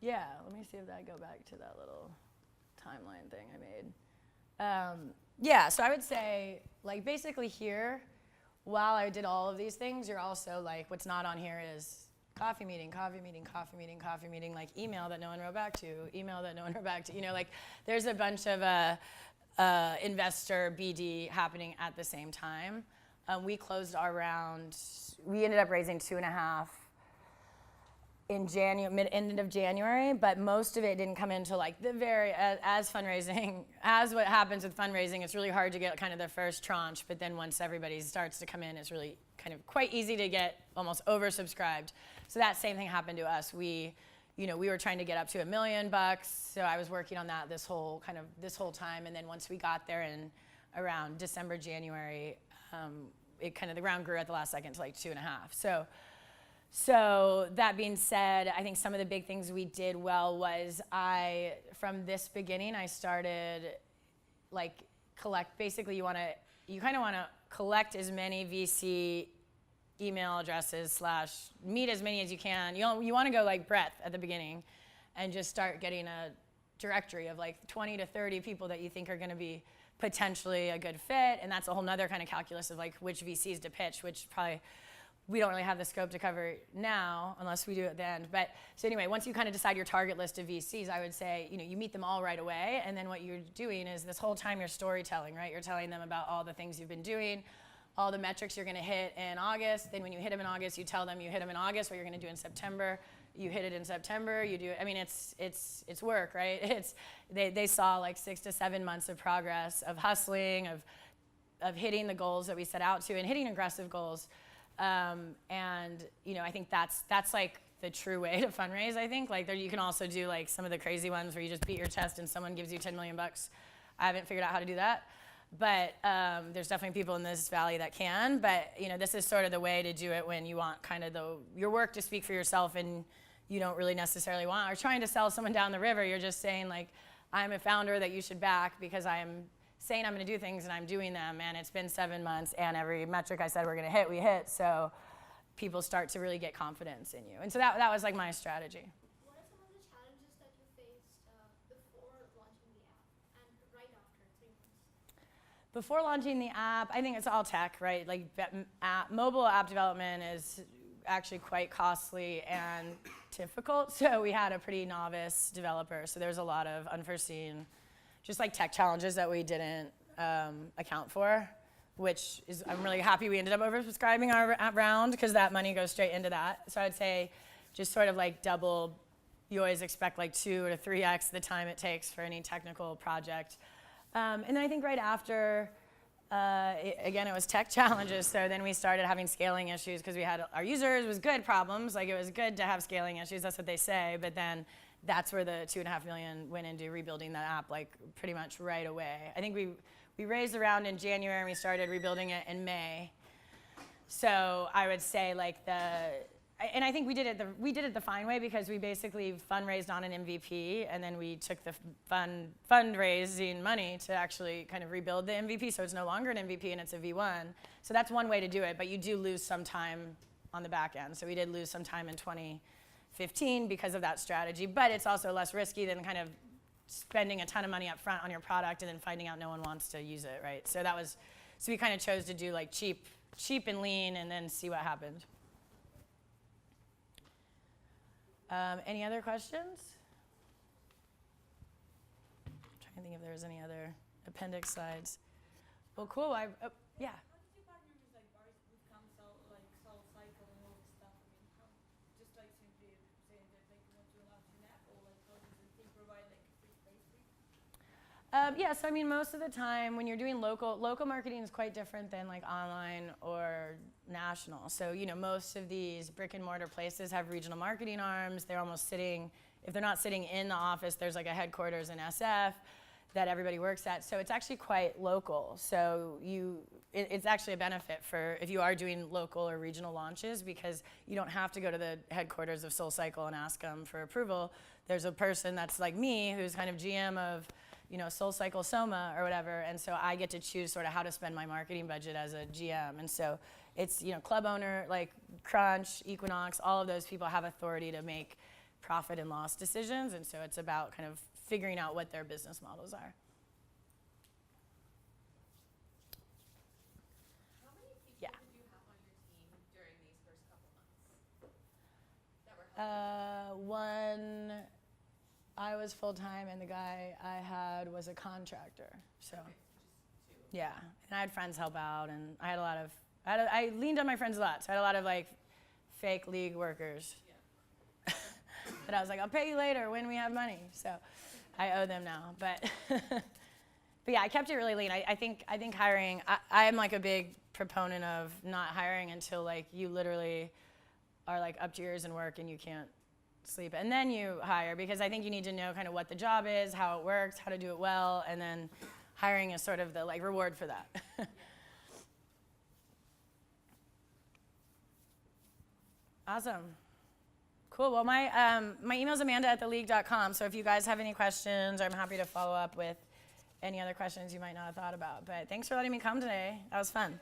Yeah, let me see if I go back to that little timeline thing I made. Yeah, so I would say, like, basically here, while I did all of these things, you're also, like, what's not on here is coffee meeting, coffee meeting, coffee meeting, coffee meeting, like email that no one wrote back to, email that no one wrote back to. You know, like, there's a bunch of investor BD happening at the same time. We closed our round. We ended up raising 2.5 in January, end of January, but most of it didn't come into like the very, as fundraising, as what happens with fundraising, it's really hard to get kind of the first tranche, but then once everybody starts to come in, it's really kind of quite easy to get almost oversubscribed. So that same thing happened to us. We were trying to get up to $1 million, so I was working on that this whole time, and then once we got there in around December, January, the round grew at the last second to like 2.5. So that being said, I think some of the big things we did well was from this beginning, I started like basically you kind of want to collect as many VC email addresses / meet as many as you can. You want to go like breadth at the beginning and just start getting a directory of like 20 to 30 people that you think are going to be potentially a good fit, and that's a whole nother kind of calculus of like which VCs to pitch, which probably we don't really have the scope to cover now unless we do it at the end. But so anyway, once you kind of decide your target list of VCs, I would say, you meet them all right away, and then what you're doing is this whole time you're storytelling, right? You're telling them about all the things you've been doing, all the metrics you're gonna hit in August. Then when you hit them in August, you tell them you hit them in August, what you're gonna do in September. You hit it in September, you do it. I mean, it's work, right? They saw like 6 to 7 months of progress, of hustling, of hitting the goals that we set out to, and hitting aggressive goals. And I think that's like the true way to fundraise. I think like you can also do like some of the crazy ones where you just beat your chest and someone gives you $10 million. I haven't figured out how to do that, but there's definitely people in this valley that can. But this is sort of the way to do it when you want kind of your work to speak for yourself, and you don't really necessarily want or trying to sell someone down the river. You're just saying like, I'm a founder that you should back because I'm saying I'm going to do things and I'm doing them, and it's been 7 months, and every metric I said we're going to hit, we hit. So people start to really get confidence in you, and so that was like my strategy. What are some of the challenges that you faced before launching the app and right after 3 months? Before launching the app, I think it's all tech, right? Like mobile app development is actually quite costly and difficult. So we had a pretty novice developer, so there's a lot of unforeseen just like tech challenges that we didn't account for, which is, I'm really happy we ended up oversubscribing our round because that money goes straight into that. So I'd say just sort of like double, you always expect like 2 to 3x the time it takes for any technical project. And then I think right after, again, it was tech challenges. So then we started having scaling issues because we had our users, it was good problems. Like it was good to have scaling issues, that's what they say. But then that's where the $2.5 million went into rebuilding that app like pretty much right away. I think we raised the round in January and we started rebuilding it in May. So I would say like and I think we did it the fine way because we basically fundraised on an MVP, and then we took the fundraising money to actually kind of rebuild the MVP, so it's no longer an MVP and it's a V1. So that's one way to do it, but you do lose some time on the back end. So we did lose some time in 2015 because of that strategy, but it's also less risky than kind of spending a ton of money up front on your product and then finding out no one wants to use it, right? So we kind of chose to do like cheap and lean and then see what happened. Any other questions? I'm trying to think if there was any other appendix slides. Well, cool. Yeah. How did you partner with like bars with Council, like SoulCycle and all this stuff? I mean, just like simply saying that like you want to launch an app, or like how does the team provide like a free space for you? Yeah, so I mean, most of the time when you're doing local marketing is quite different than like online or national. So, most of these brick and mortar places have regional marketing arms. They're almost sitting, if they're not sitting in the office, there's like a headquarters in SF that everybody works at. So it's actually quite local. So it's actually a benefit for if you are doing local or regional launches, because you don't have to go to the headquarters of SoulCycle and ask them for approval. There's a person that's like me who's kind of GM of SoulCycle Soma or whatever, and so I get to choose sort of how to spend my marketing budget as a GM. And so it's, club owner, like Crunch, Equinox, all of those people have authority to make profit and loss decisions, and so it's about kind of figuring out what their business models are. How many people Yeah. did you have on your team during these first couple months that were helping? One, I was full-time, and the guy I had was a contractor, so. Okay, so just 2. Yeah, and I had friends help out, and I had a lot of, I leaned on my friends a lot, so I had a lot of like fake league workers Yeah. that I was like, I'll pay you later when we have money, so I owe them now, but yeah, I kept it really lean. I think hiring, I'm like a big proponent of not hiring until like you literally are like up to your ears in work and you can't sleep, and then you hire, because I think you need to know kind of what the job is, how it works, how to do it well, and then hiring is sort of the like reward for that. Awesome. Cool. Well, my email's amanda@theleague.com, so if you guys have any questions, I'm happy to follow up with any other questions you might not have thought about. But thanks for letting me come today. That was fun.